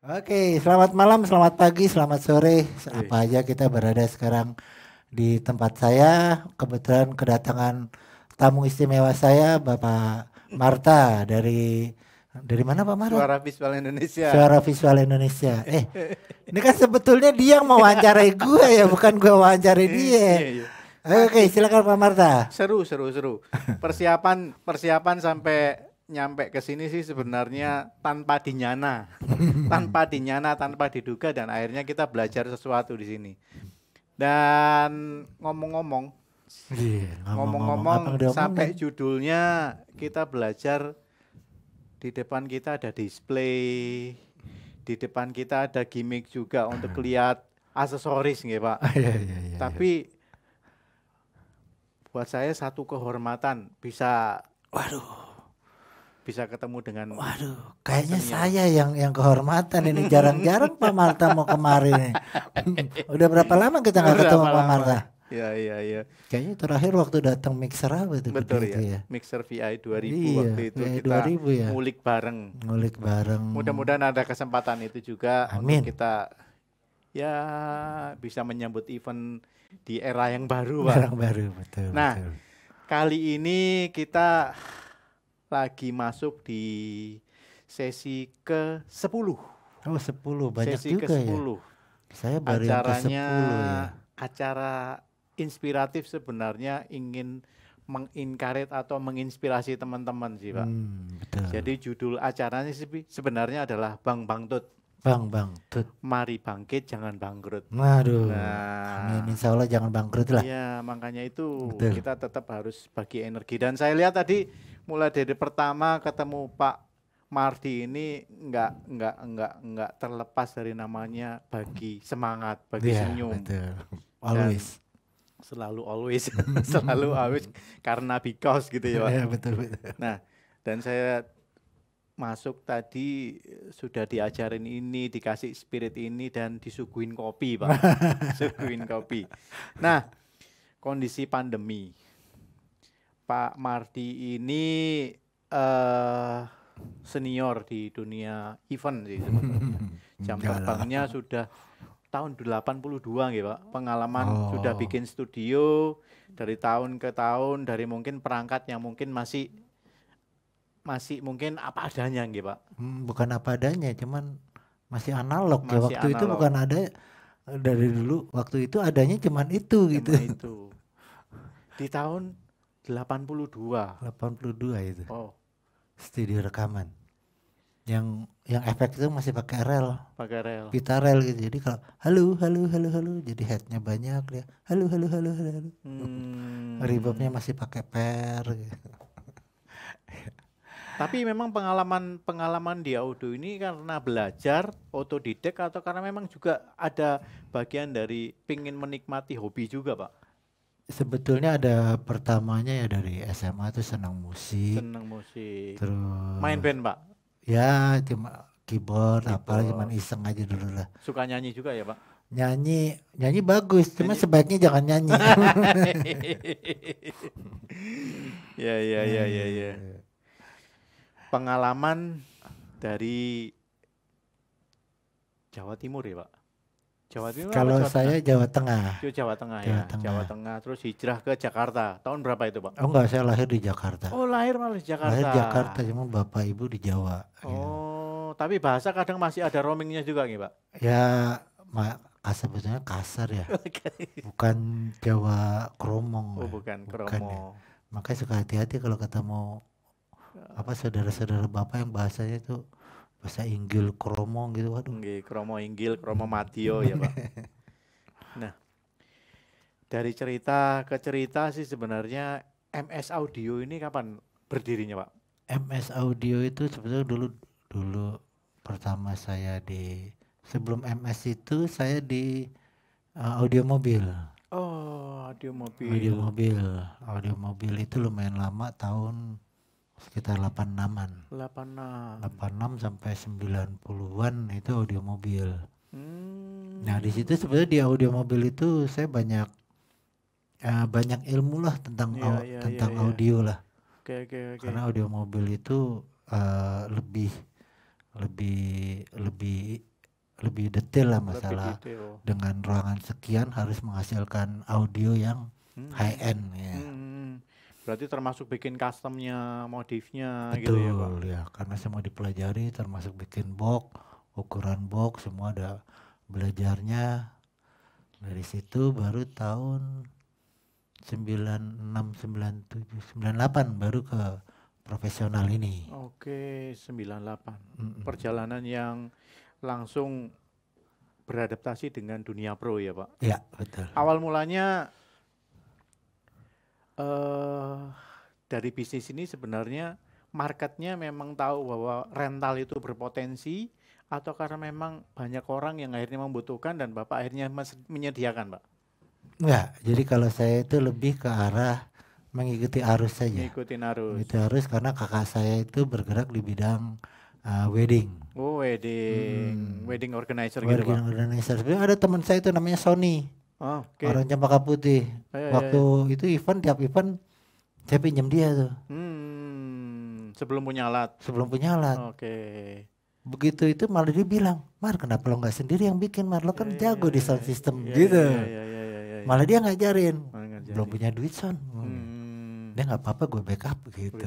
Oke, selamat malam, selamat pagi, selamat sore. Wih, Apa aja kita berada sekarang di tempat saya. Kebetulan kedatangan tamu istimewa saya, Bapak Marta dari mana Pak Marta? suara visual Indonesia. Suara Visual Indonesia. Ini kan sebetulnya dia yang mau wawancarai gue ya, bukan gue wawancarai Iya, dia. iya. Oke, Masih silakan Pak Marta. seru, seru, seru. Persiapan sampai nyampe ke sini sih sebenarnya tanpa dinyana, tanpa diduga dan akhirnya kita belajar sesuatu di sini. Dan ngomong-ngomong, Iya, ngomong-ngomong apa ngomong-ngomong yang sampai diomongin? judulnya kita belajar di depan kita ada display, di depan kita ada gimmick juga untuk lihat aksesoris nggih, Pak. Iya, iya, iya, iya. Tapi buat saya satu kehormatan bisa Waduh. bisa ketemu dengan Waduh, Pak kayaknya Senior. saya yang kehormatan ini jarang-jarang Pak Marta mau kemari nih. Udah berapa lama kita nggak ketemu Berapa Pak lama? Marta? Ya, iya, iya. Kayaknya terakhir waktu datang mixer apa itu gede Betul itu ya. ya? Mixer VI 2000 Iya, waktu itu kayak kita 2000 ya. ngulik bareng. Ngulik bareng. Mudah-mudahan ada kesempatan itu juga untuk Amin. kita ya bisa menyambut event di era yang baru, Pak. Barang baru, betul, Nah, betul. kali ini kita lagi masuk di sesi ke-10. Oh, 10 banyak Sesi juga ya. ke-10. Saya baru yang ke Acaranya 10 ya. acara inspiratif sebenarnya ingin menginkaret atau menginspirasi teman-teman sih, Pak. Betul. Jadi judul acaranya sebenarnya adalah Bang Bangtut. Bang, tut. Mari bangkit, jangan bangkrut. Waduh. Nah, Amin, insya Allah jangan bangkrut lah. iya, makanya itu Betul. kita tetap harus bagi energi. Dan saya lihat tadi mulai dari pertama ketemu Pak Mardi ini nggak terlepas dari namanya bagi semangat, bagi Iya, senyum. betul. Dan Always. selalu always selalu always karena because gitu ya, Pak. Iya, betul, betul. Nah, dan saya masuk tadi sudah diajarin ini, dikasih spirit ini dan disuguhin kopi, Pak. Suguhin kopi. Nah, kondisi pandemi. Pak Mardi ini senior di dunia event sih sebenarnya. Jam Enggak lah. terbangnya sudah tahun 82 gitu, Pak. Pengalaman sudah Oh, bikin studio dari tahun ke tahun, dari mungkin perangkat yang mungkin masih mungkin apa adanya gitu, Pak. bukan apa adanya, cuman masih analog ya. Masih Waktu itu analog. bukan ada dari dulu. Waktu itu adanya cuman itu gitu. Cuma itu. Di tahun 82. 82 itu Oh, studio rekaman. Yang efek itu masih pakai rel, pakai rel. pita rel gitu. Jadi kalau halo halo halo halo, jadi headnya banyak dia. Halo halo halo halo. Halo. Reverbnya masih pakai per gitu. Tapi memang pengalaman di audio ini karena belajar otodidak atau karena memang juga ada bagian dari pingin menikmati hobi juga, Pak. Sebetulnya ada pertamanya ya dari SMA tuh senang musik, Senang musik. Main terus band, Pak. ya cuma keyboard apa cuman Keyboard. iseng aja dulu lah. Suka nyanyi juga ya, Pak. Nyanyi nyanyi bagus, cuma Nyanyi. sebaiknya jangan nyanyi. Ya, ya, ya, ya, ya. Pengalaman dari Jawa Timur ya, Pak. Jawa Timur apa Kalau Jawa saya Tengah? Jawa Tengah. Itu Jawa Tengah Jawa ya. Tengah. Jawa Tengah terus hijrah ke Jakarta. Tahun berapa itu, Pak? Oh enggak, saya lahir di Jakarta. Oh, lahir malah di Jakarta. Lahir di Jakarta, cuma bapak ibu di Jawa. Gitu. Oh, tapi bahasa kadang masih ada roamingnya juga nih, Pak. Ya, sebetulnya kasar ya. Bukan Jawa kromong. Oh, ya. bukan ya. kromo. Makanya suka hati-hati kalau ketemu apa saudara-saudara bapak yang bahasanya itu bahasa Inggil kromo gitu. Waduh. Nggih, kromo inggil, kromo madya ya, Pak. Nah, dari cerita ke cerita sih sebenarnya MS Audio ini kapan berdirinya, Pak? MS Audio itu sebetulnya dulu pertama saya sebelum MS itu saya di audio mobil. Oh, audio mobil. Audio mobil itu lumayan lama, tahun sekitar 86-an. 86 sampai 90-an itu audio mobil. Nah, di situ sebenarnya di audio mobil itu saya banyak ilmu lah tentang audio lah. Oke. Karena audio mobil itu lebih lebih detail lah masalah dengan ruangan sekian harus menghasilkan audio yang high end ya. Berarti termasuk bikin customnya, modifnya betul, gitu ya Pak? Ya, karena semua dipelajari termasuk bikin box, ukuran box semua ada belajarnya. Dari situ baru tahun 96, 97, 98 baru ke profesional ini. Oke, 98. Perjalanan yang langsung beradaptasi dengan dunia pro ya Pak? Ya, betul. Awal mulanya dari bisnis ini sebenarnya marketnya memang tahu bahwa rental itu berpotensi atau karena memang banyak orang yang akhirnya membutuhkan dan Bapak akhirnya menyediakan Pak? Enggak, jadi kalau saya itu lebih ke arah mengikuti arus saja. Mengikuti arus. Mengikuti arus karena kakak saya itu bergerak di bidang wedding. Oh wedding organizer wedding gitu Pak? Wedding organizer. Sebenarnya ada teman saya itu namanya Sony. Oh, Orang Cempaka Putih. Waktu itu tiap event saya pinjam dia tuh. Sebelum punya alat. Oke. Begitu itu malah dia bilang, Mar kenapa lo nggak sendiri yang bikin, Mar lo kan jago di sound system gitu. Malah dia ngajarin. Belum punya duit son. Dia nggak apa-apa gue backup gitu.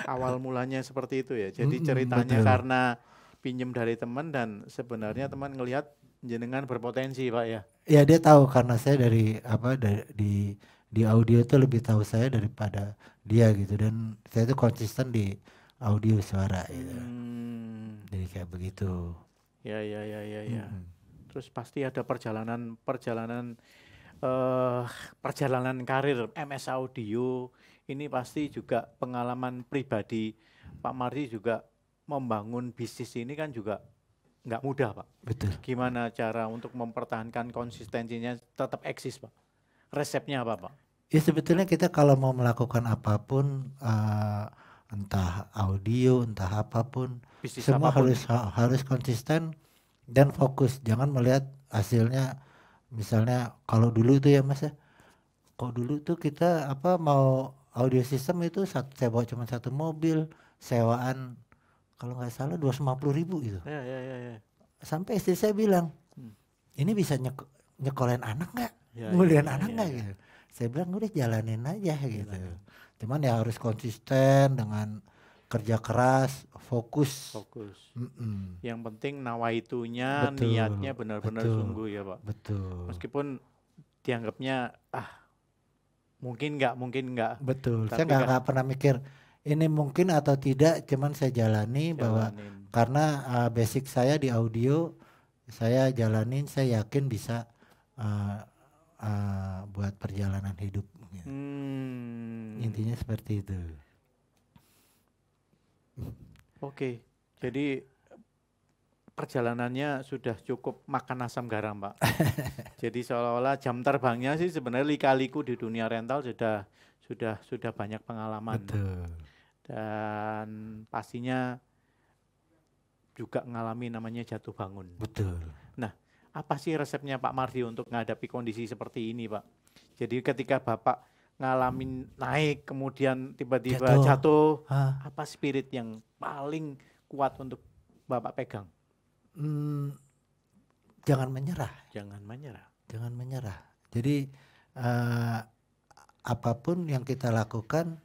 Awal mulanya seperti itu ya. Jadi ceritanya karena pinjam dari teman dan sebenarnya teman ngelihat jenengan berpotensi Pak ya. Ya dia tahu karena saya dari di audio itu lebih tahu saya daripada dia gitu dan saya itu konsisten di audio suara gitu. Jadi kayak begitu. Ya. Terus pasti ada perjalanan karir MS Audio ini pasti juga pengalaman pribadi Pak Mardi juga membangun bisnis ini kan juga nggak mudah Pak. Betul. Gimana cara untuk mempertahankan konsistensinya tetap eksis Pak? Resepnya apa Pak? Ya sebetulnya kita kalau mau melakukan apapun entah audio entah apapun bisnis semua apapun. harus konsisten dan fokus. Jangan melihat hasilnya. Misalnya kalau dulu tuh ya Mas ya, kalau dulu tuh kita mau audio system itu saya bawa cuma satu mobil sewaan kalau nggak salah 250.000 gitu. Ya. Sampai istri saya bilang, ini bisa nyekolin anak nggak, nguliahin anak nggak gitu. Saya bilang udah jalanin aja gitu. Cuman ya harus konsisten dengan kerja keras, fokus. Yang penting nawaitunya, niatnya benar-benar sungguh ya Pak. Betul. Meskipun dianggapnya mungkin nggak. Betul. Saya nggak pernah mikir ini mungkin atau tidak, cuman saya jalani bahwa karena basic saya di audio, saya jalanin, saya yakin bisa buat perjalanan hidup. Gitu. Intinya seperti itu. Oke, jadi perjalanannya sudah cukup makan asam garam Pak. Jadi seolah-olah jam terbangnya sih sebenarnya lika-liku di dunia rental sudah banyak pengalaman. Betul. Dan pastinya juga mengalami namanya jatuh bangun. Betul. Nah, apa sih resepnya Pak Mardi untuk menghadapi kondisi seperti ini Pak? Jadi ketika Bapak ngalamin naik kemudian tiba-tiba jatuh apa spirit yang paling kuat untuk Bapak pegang? Jangan menyerah. Jadi apapun yang kita lakukan,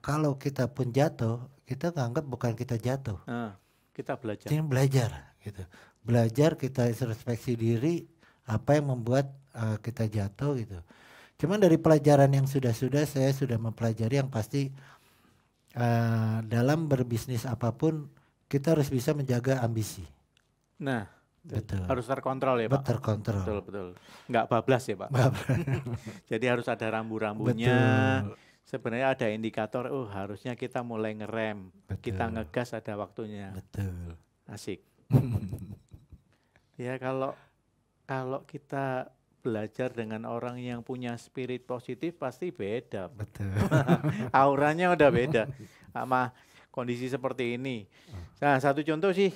kalau kita pun jatuh, kita anggap bukan kita jatuh. Kita belajar. Kita belajar gitu. Belajar, kita introspeksi diri apa yang membuat kita jatuh gitu. Cuman dari pelajaran yang sudah-sudah saya sudah mempelajari yang pasti dalam berbisnis apapun kita harus bisa menjaga ambisi. Nah, betul. Harus terkontrol ya Pak? Terkontrol. Betul. Nggak bablas ya Pak? Jadi harus ada rambu-rambunya. Sebenarnya ada indikator, harusnya kita mulai ngerem. Kita ngegas ada waktunya. Betul. Asik. Ya kalau kita belajar dengan orang yang punya spirit positif pasti beda. Betul. Auranya udah beda sama kondisi seperti ini. Nah, satu contoh sih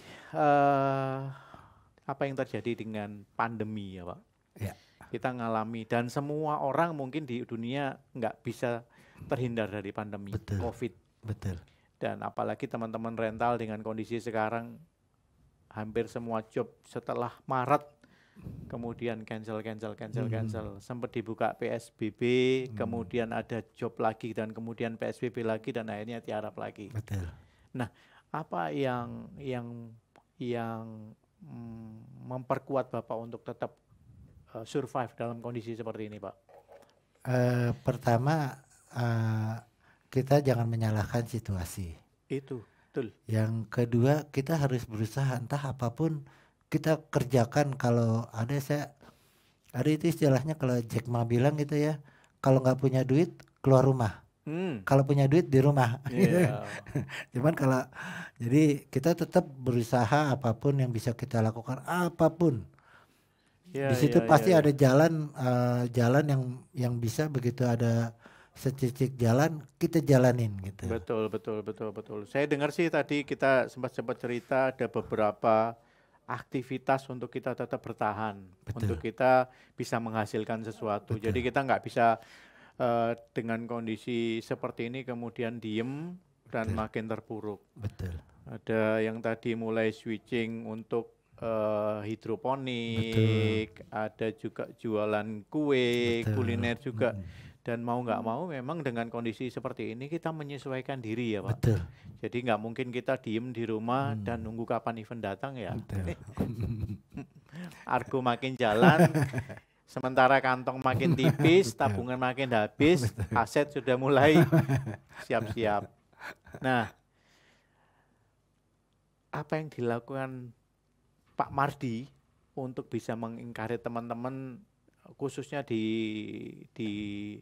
apa yang terjadi dengan pandemi ya Pak. Ya. Kita ngalami dan semua orang mungkin di dunia nggak bisa terhindar dari pandemi COVID. Betul. Dan apalagi teman-teman rental dengan kondisi sekarang hampir semua job setelah Maret kemudian cancel. Sempat dibuka PSBB, kemudian ada job lagi dan kemudian PSBB lagi dan akhirnya tiarap lagi. Betul. Nah, apa yang memperkuat Bapak untuk tetap survive dalam kondisi seperti ini, Pak? Pertama, kita jangan menyalahkan situasi. Itu, betul. Yang kedua, kita harus berusaha entah apapun kita kerjakan. Kalau ada itu istilahnya kalau Jack Ma bilang gitu ya, kalau nggak punya duit keluar rumah, kalau punya duit di rumah. Cuman jadi kita tetap berusaha apapun yang bisa kita lakukan, apapun. Di situ pasti ada jalan yang bisa, begitu ada secicik jalan kita jalanin gitu. Betul. Saya dengar sih tadi kita sempat cerita ada beberapa aktivitas untuk kita tetap bertahan, untuk kita bisa menghasilkan sesuatu. Jadi kita nggak bisa dengan kondisi seperti ini kemudian diem dan makin terpuruk. Betul. Ada yang tadi mulai switching untuk hidroponik, ada juga jualan kue, kuliner juga. Dan mau nggak mau memang dengan kondisi seperti ini kita menyesuaikan diri ya Pak. Betul. Jadi nggak mungkin kita diem di rumah dan nunggu kapan event datang ya. Argo makin jalan, sementara kantong makin tipis, tabungan makin habis, aset sudah mulai siap-siap. Nah, apa yang dilakukan Pak Mardi untuk bisa mengingkari teman-teman khususnya di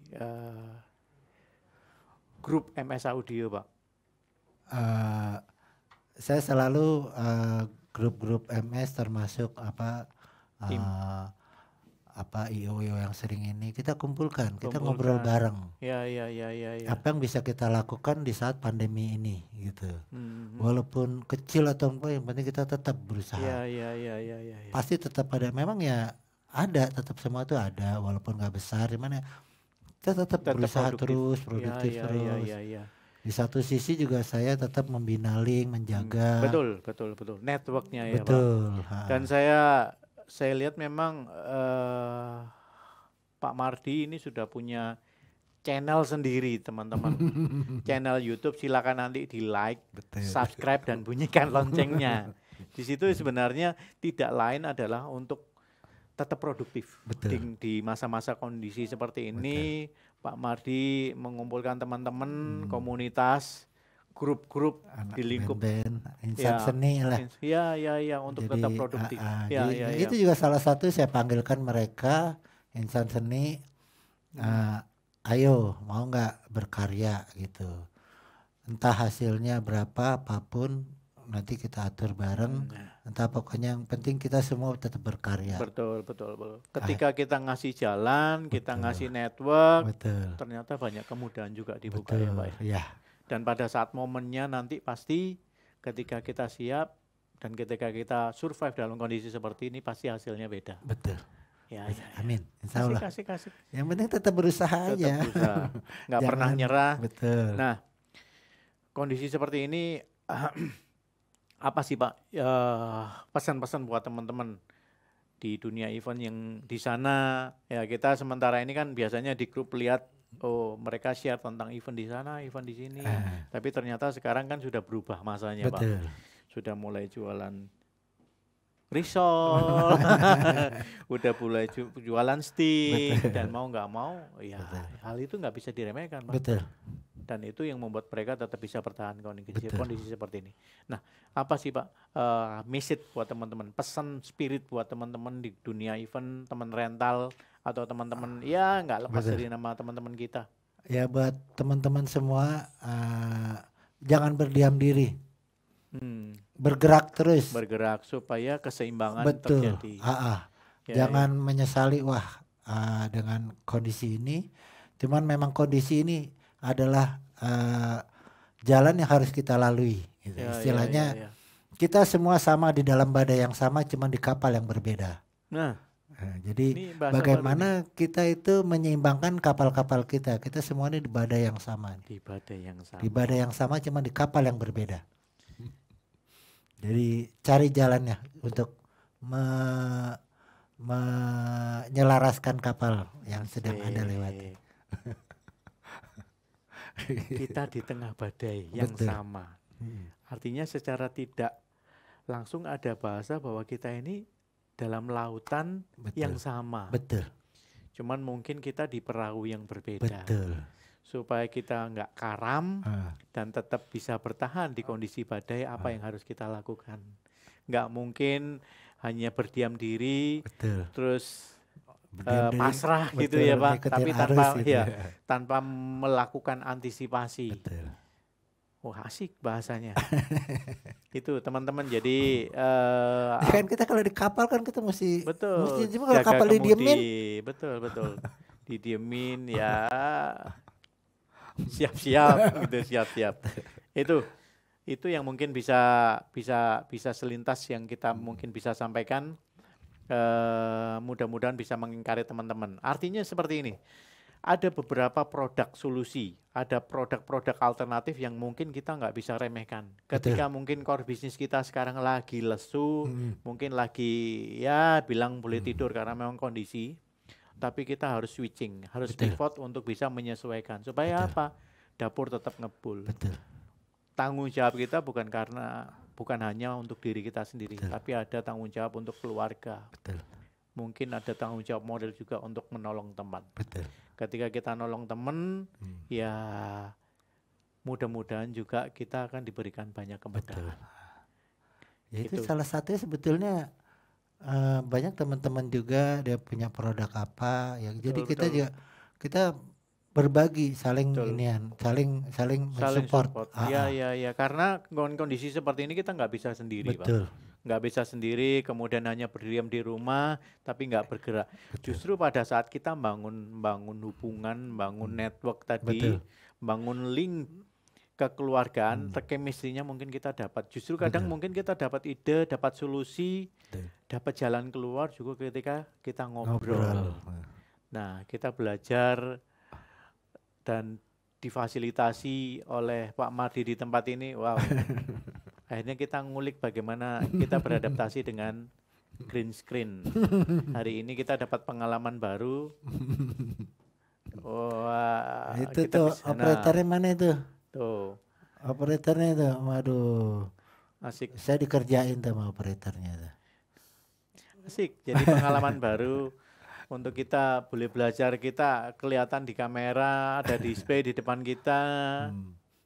grup MS Audio, Pak? Saya selalu grup-grup MS termasuk IO yang sering ini kita kumpulkan, kita ngobrol bareng. Ya. Apa yang bisa kita lakukan di saat pandemi ini gitu. Walaupun kecil atau apa, yang penting kita tetap berusaha. Ya. Pasti tetap ada, memang ya ada, tetap semua itu ada walaupun nggak besar, gimana kita tetap berusaha produktif terus. Di satu sisi juga saya tetap membina link, menjaga. Betul. Networknya ya Pak. Dan saya lihat memang Pak Mardi ini sudah punya channel sendiri teman-teman. Channel YouTube, silakan nanti di like, subscribe dan bunyikan loncengnya. Di situ sebenarnya tidak lain adalah untuk tetap produktif. Di masa-masa kondisi seperti ini. Pak Mardi mengumpulkan teman-teman, komunitas, grup-grup di lingkup insan seni lah. Ya, untuk tetap produktif. Itu juga salah satu saya panggilkan mereka insan seni. Ayo, mau nggak berkarya gitu. Entah hasilnya berapa, apapun nanti kita atur bareng. Entah, pokoknya yang penting kita semua tetap berkarya. Betul. Ketika kita ngasih jalan, kita ngasih network, ternyata banyak kemudahan juga dibuka ya Pak. Ya. Dan pada saat momennya nanti pasti ketika kita siap dan ketika kita survive dalam kondisi seperti ini pasti hasilnya beda. Betul. Ya. Amin. Insya Allah. Kasih. Yang penting tetap berusaha aja. Nggak pernah nyerah. Betul. Nah, kondisi seperti ini apa sih Pak pesan-pesan buat teman-teman di dunia event yang di sana? Ya kita sementara ini kan biasanya di grup lihat mereka share tentang event di sana, event di sini. Tapi ternyata sekarang kan sudah berubah masanya Pak. Sudah mulai jualan risol, udah mulai jualan stick, dan mau nggak mau ya hal itu nggak bisa diremehkan Pak. Dan itu yang membuat mereka tetap bisa bertahan kondisi seperti ini. Nah, apa sih Pak message buat teman-teman, pesan spirit buat teman-teman di dunia event, teman rental atau teman-teman ya nggak lepas dari nama teman-teman kita? Ya buat teman-teman semua, jangan berdiam diri, bergerak terus. Bergerak supaya keseimbangan terjadi. Jangan menyesali dengan kondisi ini. Cuman memang kondisi ini adalah jalan yang harus kita lalui gitu. Istilahnya kita semua sama di dalam badai yang sama, cuma di kapal yang berbeda. Jadi bagaimana kita itu menyeimbangkan kapal-kapal kita semua ini di badai yang sama. Di badai yang sama. Di badai yang sama, cuma di kapal yang berbeda. Jadi cari jalannya untuk menyelaraskan kapal yang sedang Anda lewati. Kita di tengah badai yang Betul. sama. Artinya secara tidak langsung ada bahasa bahwa kita ini dalam lautan yang sama. Betul. Cuman mungkin kita di perahu yang berbeda. Betul. Supaya kita nggak karam dan tetap bisa bertahan di kondisi badai, apa yang harus kita lakukan? Nggak mungkin hanya berdiam diri, terus pasrah gitu ya Pak, tapi tanpa melakukan antisipasi. Betul. Wah asik bahasanya. Itu teman-teman, jadi kan kita kalau di kapal kan kita mesti kalau kapal didiemin. Betul. Didiemin ya. Siap-siap gitu, siap-siap. Itu yang mungkin bisa selintas yang kita mungkin bisa sampaikan. Mudah-mudahan bisa mengingkari teman-teman. Artinya seperti ini. Ada beberapa produk solusi, ada produk-produk alternatif yang mungkin kita nggak bisa remehkan. Ketika mungkin core bisnis kita sekarang lagi lesu, mungkin lagi ya bilang boleh tidur karena memang kondisi. Tapi kita harus switching, harus pivot untuk bisa menyesuaikan. Supaya apa? Dapur tetap ngebul. Tanggung jawab kita bukan hanya untuk diri kita sendiri, tapi ada tanggung jawab untuk keluarga. Mungkin ada tanggung jawab model juga untuk menolong teman. Ketika kita nolong teman, ya mudah-mudahan juga kita akan diberikan banyak kemudahan. Ya itu salah satunya sebetulnya. Banyak teman-teman juga dia punya produk apa ya, jadi kita berbagi, saling mensupport. Iya, karena kondisi seperti ini kita nggak bisa sendiri, Pak. Nggak bisa sendiri, kemudian hanya berdiam di rumah tapi nggak bergerak. Justru pada saat kita bangun hubungan, bangun network tadi, bangun link kekeluargaan, chemistry-nya mungkin kita dapat. Justru kadang mungkin kita dapat ide, dapat solusi, dapat jalan keluar juga ketika kita ngobrol. Nah, kita belajar dan difasilitasi oleh Pak Mardi di tempat ini. Wow. Akhirnya kita ngulik bagaimana kita beradaptasi dengan green screen. Hari ini kita dapat pengalaman baru. Wah, itu tuh operatornya mana itu? Tuh. Operatornya itu, waduh. Asik. Saya dikerjain sama operatornya tuh. Asik, jadi pengalaman baru untuk kita boleh belajar, kita kelihatan di kamera, ada display di depan kita.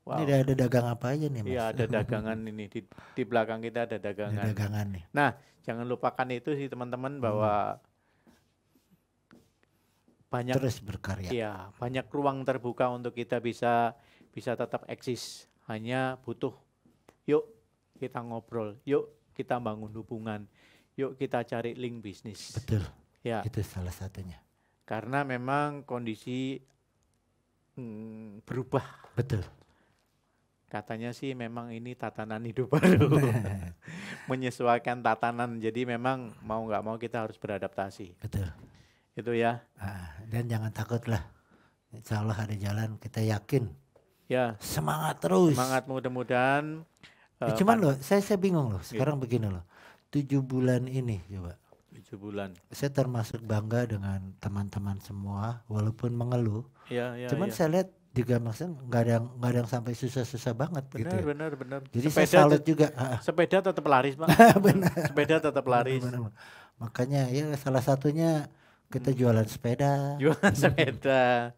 Wow. Ini ada dagang apa aja nih Mas? Iya ada dagangan ini, di belakang kita ada dagangan. Ada dagangan nih. Nah jangan lupakan itu sih teman-teman bahwa banyak terus berkarya. Iya, banyak ruang terbuka untuk kita bisa tetap eksis. Hanya butuh, yuk kita ngobrol, yuk kita bangun hubungan, yuk kita cari link bisnis. Betul. Ya. Itu salah satunya. Karena memang kondisi berubah. Betul. Katanya sih memang ini tatanan hidup baru. Menyesuaikan tatanan. Jadi memang mau nggak mau kita harus beradaptasi. Betul. Itu ya. Dan jangan takut lah. Insya Allah ada jalan, kita yakin. Ya. Semangat terus. Semangat mudah-mudahan. Cuman loh, saya bingung loh. Sekarang begini loh. 7 bulan ini coba. 7 bulan. Saya termasuk bangga dengan teman-teman semua, walaupun mengeluh. Cuman saya lihat juga maksudnya nggak ada yang sampai susah-susah banget. Benar. Jadi sepeda saya salut juga. Sepeda tetap laris Pak. Benar. Sepeda tetap laris. Benar. Makanya ya salah satunya kita jualan sepeda. Jualan sepeda.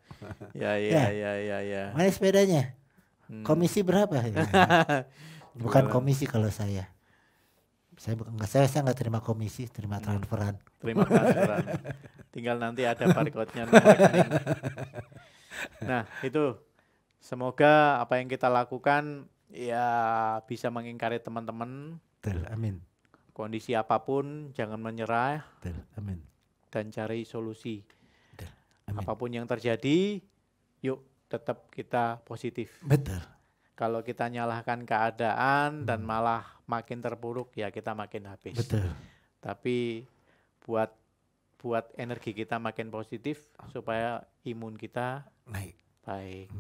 Ya. Mana sepedanya? Komisi berapa? Bukan komisi kalau saya. Saya nggak terima komisi, terima transferan. Terima transferan. Tinggal nanti ada barcode-nya. Nah, itu semoga apa yang kita lakukan ya bisa mengingkari teman-teman. Amin. Kondisi apapun jangan menyerah. Amin. Dan cari solusi. Amin. Apapun yang terjadi, yuk tetap kita positif. Betul. Kalau kita nyalahkan keadaan dan malah makin terpuruk, ya kita makin habis. Betul. Tapi buat energi kita makin positif supaya imun kita naik. Baik.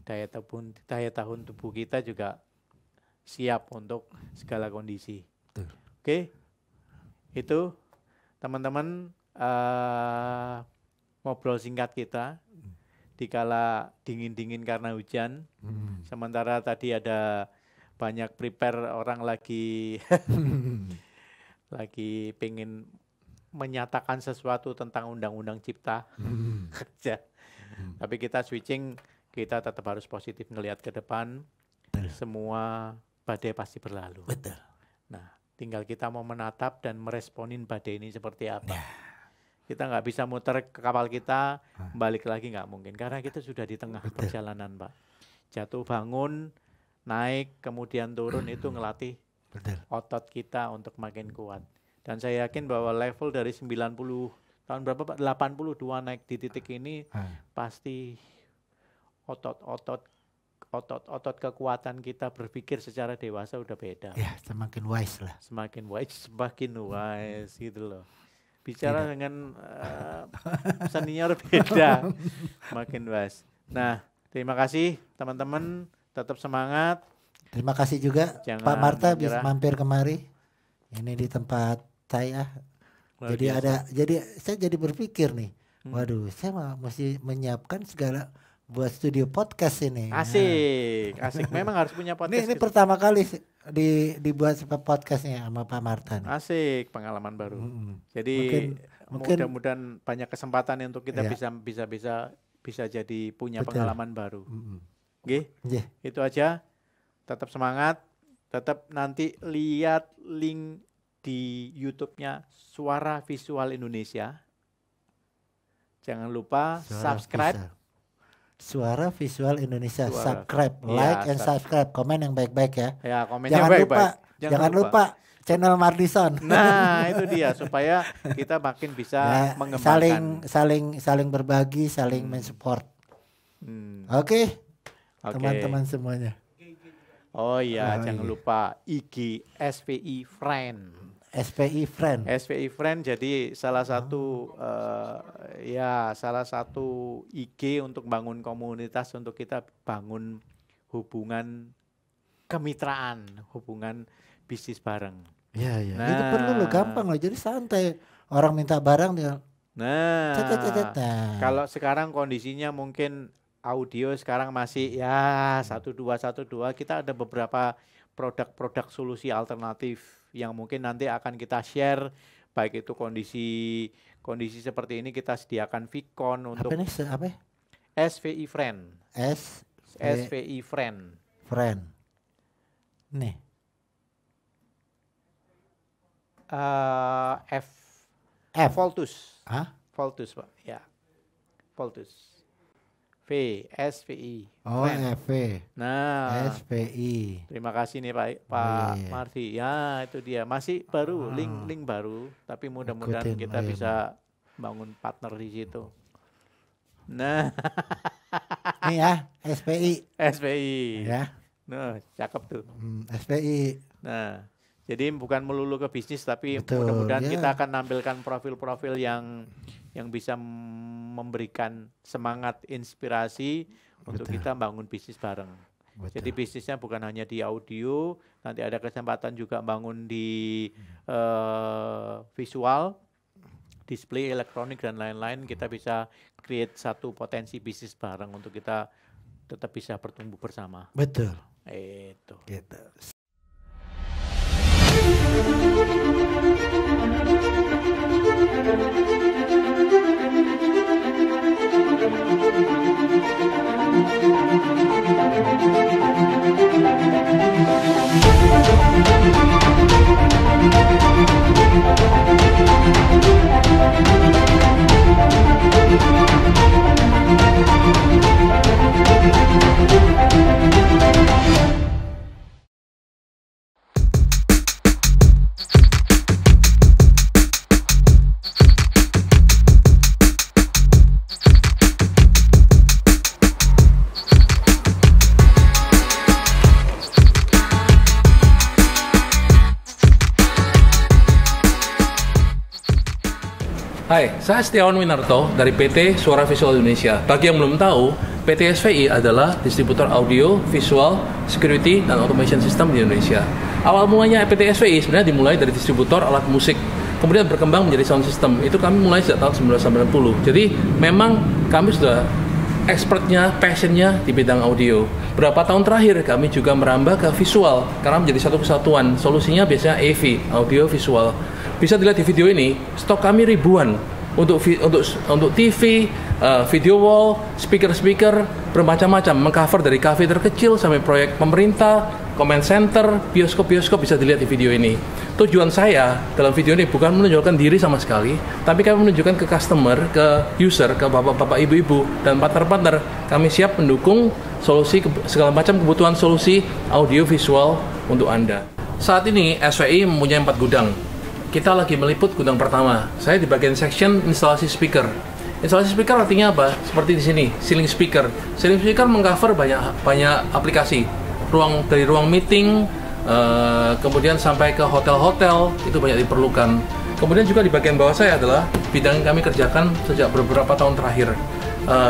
Daya tahan tubuh kita juga siap untuk segala kondisi. Betul. Oke, itu teman-teman ngobrol singkat kita dikala dingin-dingin karena hujan. Sementara tadi ada banyak prepare orang lagi lagi pengen menyatakan sesuatu tentang undang-undang cipta kerja. Tapi kita switching, kita tetap harus positif ngelihat ke depan. Semua badai pasti berlalu. Betul. Nah, tinggal kita mau menatap dan meresponin badai ini seperti apa. Kita nggak bisa muter ke kapal kita, balik lagi nggak mungkin. Karena kita sudah di tengah perjalanan, Pak. Jatuh bangun, naik, kemudian turun itu ngelatih otot kita untuk makin kuat. Dan saya yakin bahwa level dari 90, tahun berapa Pak? 82 naik di titik ini, pasti otot kekuatan kita berpikir secara dewasa udah beda. Ya, semakin wise lah. Semakin wise gitu loh. Bicara dengan senior beda, makin wise. Nah, terima kasih teman-teman, tetap semangat. Terima kasih juga Pak Marta bisa mampir kemari. Ini di tempat saya. Jadi saya jadi berpikir nih, waduh, saya mesti menyiapkan segala buat studio podcast ini. Asik. Memang harus punya podcast. Ini pertama kali dibuat podcastnya sama Pak Marta. Asik, pengalaman baru. Jadi mudah-mudahan banyak kesempatan untuk kita bisa jadi punya pengalaman baru. Oke, itu aja. Tetap semangat. Tetap nanti lihat link di YouTube-nya Suara Visual Indonesia. Jangan lupa subscribe. Suara Visual Indonesia, subscribe, like and subscribe, komen yang baik-baik ya. Ya, komen yang baik-baik. Jangan lupa channel Mardison. Nah, itu dia supaya kita makin bisa mengembangkan. Saling berbagi, saling mensupport. Oke. Teman-teman semuanya. Oh iya, jangan lupa IG SVI Friend. SVI Friend jadi salah satu salah satu IG untuk bangun komunitas, untuk kita bangun hubungan kemitraan, hubungan bisnis bareng. Ya. Nah, itu perlu loh, gampang loh. Jadi santai. Orang minta barang dia. Nah, kalau sekarang kondisinya mungkin audio sekarang masih 12, kita ada beberapa produk-produk solusi alternatif yang mungkin nanti akan kita share, baik itu kondisi seperti ini kita sediakan Vicon untuk apa? SVI Friend. SVI Friend. Nih. Voltus. Voltus, Pak. Ya. Voltus. SVI. Oh, FV. Nah, SVI. Terima kasih nih Pak Marti. Ya, itu dia. Masih baru, link baru, tapi mudah-mudahan kita bisa bangun partner di situ. Nah, ini ya, SVI. Ya. Nah, cakep tuh. SVI. Nah, jadi bukan melulu ke bisnis, tapi mudah-mudahan kita akan nampilkan profil-profil yang bisa memberikan semangat, inspirasi untuk kita bangun bisnis bareng. Jadi bisnisnya bukan hanya di audio, nanti ada kesempatan juga bangun di visual, display elektronik dan lain-lain. Kita bisa create satu potensi bisnis bareng untuk kita tetap bisa bertumbuh bersama. Betul. Itu. Gitu. Hai, saya Setiawan Winarto dari PT Suara Visual Indonesia. Bagi yang belum tahu, PT SVI adalah distributor audio, visual, security, dan automation system di Indonesia. Awal mulanya PT SVI sebenarnya dimulai dari distributor alat musik, kemudian berkembang menjadi sound system. Itu kami mulai sejak tahun 1990. Jadi memang kami sudah expertnya, passionnya di bidang audio. Berapa tahun terakhir kami juga merambah ke visual karena menjadi satu kesatuan. Solusinya biasanya AV, audio visual. Bisa dilihat di video ini, stok kami ribuan untuk TV, video wall, speaker bermacam-macam, mengcover dari kafe terkecil sampai proyek pemerintah, comment center, bioskop bisa dilihat di video ini. Tujuan saya dalam video ini bukan menunjukkan diri sama sekali, tapi kami menunjukkan ke customer, ke user, ke bapak-bapak, ibu-ibu, dan partner-partner. Kami siap mendukung solusi segala macam kebutuhan solusi audio visual untuk Anda. Saat ini SVI mempunyai 4 gudang. Kita lagi meliput gudang pertama. Saya di bagian section instalasi speaker. Instalasi speaker artinya apa? Seperti di sini, ceiling speaker. Ceiling speaker mengcover banyak aplikasi. Dari ruang meeting, kemudian sampai ke hotel-hotel, itu banyak diperlukan. Kemudian juga di bagian bawah saya adalah bidang yang kami kerjakan sejak beberapa tahun terakhir.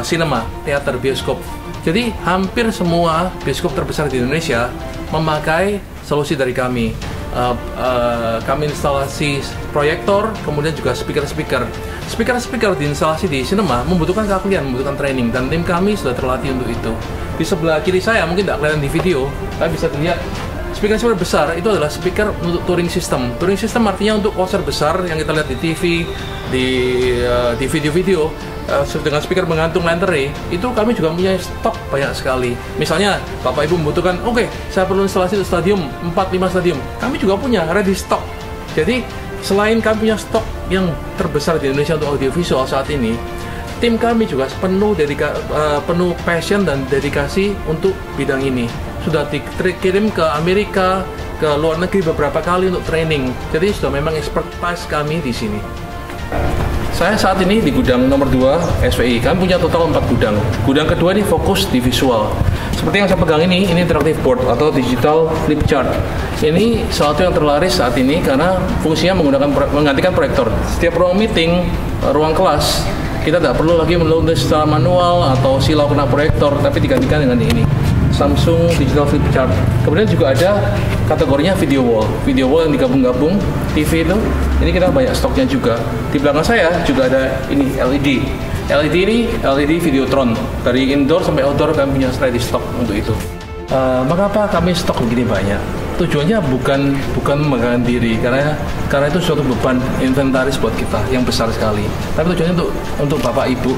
Cinema, teater, bioskop. Jadi hampir semua bioskop terbesar di Indonesia memakai solusi dari kami. Kami instalasi proyektor, kemudian juga speaker di instalasi di cinema membutuhkan keahlian, membutuhkan training, dan tim kami sudah terlatih untuk itu. Di sebelah kiri saya mungkin tidak kelihatan di video, tapi bisa dilihat speaker besar itu adalah speaker untuk touring system. Touring system artinya untuk konser besar yang kita lihat di TV, di video-video. Dengan speaker menggantung lanternnya, itu kami juga punya stok banyak sekali. Misalnya Bapak Ibu membutuhkan, oke, saya perlu instalasi untuk stadium 4-5 stadium, kami juga punya ready stock. Jadi selain kami punya stok yang terbesar di Indonesia untuk audiovisual saat ini, tim kami juga penuh passion dan dedikasi untuk bidang ini. Sudah dikirim ke Amerika, ke luar negeri beberapa kali untuk training. Jadi sudah memang expertise kami di sini. Saya saat ini di gudang nomor 2 SVI. Kami punya total 4 gudang. Gudang kedua ini fokus di visual. Seperti yang saya pegang ini interactive board atau digital flip chart. Ini salah satu yang terlaris saat ini karena fungsinya menggantikan proyektor. Setiap ruang meeting, ruang kelas, kita tidak perlu lagi menulis secara manual atau silau kena proyektor, tapi digantikan dengan ini. Samsung Digital Flip Chart. Kemudian juga ada kategorinya video wall yang digabung-gabung TV itu. Ini kita banyak stoknya juga. Di belakang saya juga ada ini LED ini LED Videotron. Dari indoor sampai outdoor kami punya ready stock untuk itu. Mengapa kami stok begini banyak? Tujuannya bukan menggantikan diri karena itu suatu beban inventaris buat kita yang besar sekali. Tapi tujuannya untuk Bapak Ibu,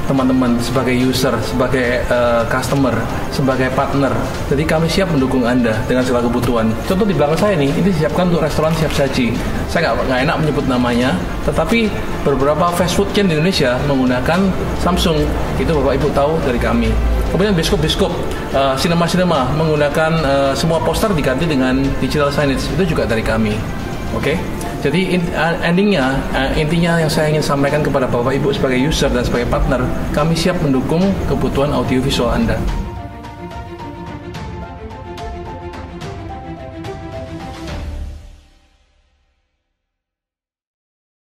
teman-teman, sebagai user, sebagai customer, sebagai partner. Jadi kami siap mendukung Anda dengan segala kebutuhan. Contoh di belakang saya ini disiapkan untuk restoran siap saji. Saya nggak enak menyebut namanya, tetapi beberapa fast food chain di Indonesia menggunakan Samsung. Itu Bapak Ibu tahu dari kami. Kemudian bioskop, sinema menggunakan semua poster diganti dengan digital signage. Itu juga dari kami. Oke? Jadi intinya yang saya ingin sampaikan kepada Bapak Ibu sebagai user dan sebagai partner, kami siap mendukung kebutuhan audiovisual Anda.